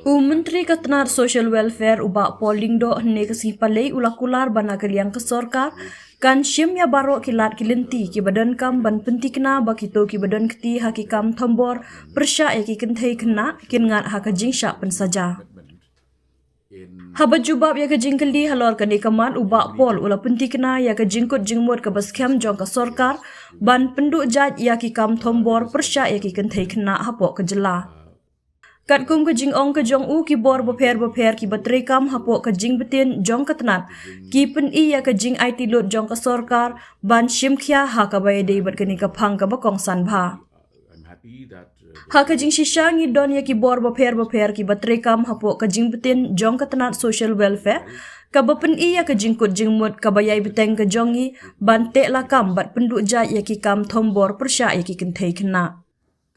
Menteri Ketenaga Social Welfare ubak polling do hne kasih palai ula Kular bana kaliang ke Sorkar kan syim ya barok kilat kilenti ki badan kam ban penti kena bakito ki badan keti hakikam thombor pyrshah ya ki kynthei khynnah kin ngat ha kajing syak pen saja. Habat jubab ya kajing keli halor kani kaman ubak pol ula penti kena ya kajing kut jingmut ke baskem jong ke Sorkar ban penduk jaj ya ki kam thombor pyrshah ya ki kynthei khynnah hapok ke jela. Kat kum ke jing ong ke jong u ki bor beper ki bateri kam hapok ke jing betin jong ke tenat ki pen i ya ke jing IT lot jong ke Sorkar ban shim khya ha ka bay dei bat kani ka phang ka bakong san bha ha ke jing shisha ngi don ya ki bor beper ki bateri kam hapok ke jing betin jong ke tenat social welfare ka bapen i ya ke jing kut jing mut ka bayai beteng ke jongi ban tek la kam bat penduk jat ya ki kam thombor pyrshah ya ki kynthei khynnah.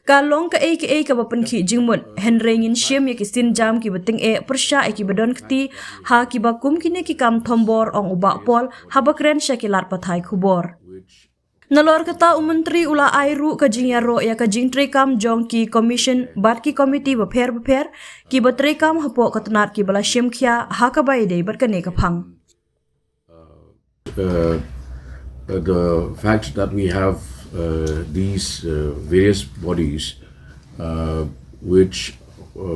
Kalong ke ka bapen ki jingmut henrengin syim ya ki sin jam ki beting pyrshah ki badon keti ha ki bakum kini ki kam thombor ong ubak pol ha bakren syakilat pathai khubor. Nalor kata menteri ula airu ka jing yaro ya ka jing trekam jong ki commission bat ki komiti beper ki batrekam hapok ketenat ki bala syim khya ha ka bai dei berkane ka phang. The fact that we have these various bodies which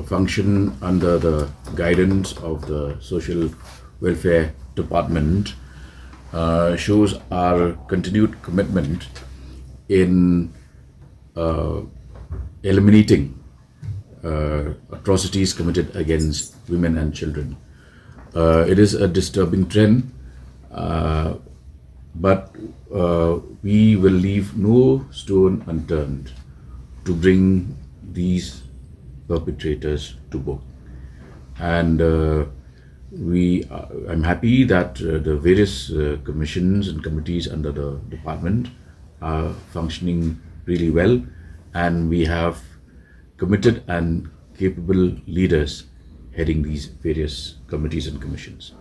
function under the guidance of the Social Welfare Department shows our continued commitment in eliminating atrocities committed against women and children. It is a disturbing trend, but we will leave no stone unturned to bring these perpetrators to book. And I'm happy that the various commissions and committees under the department are functioning really well, and we have committed and capable leaders heading these various committees and commissions.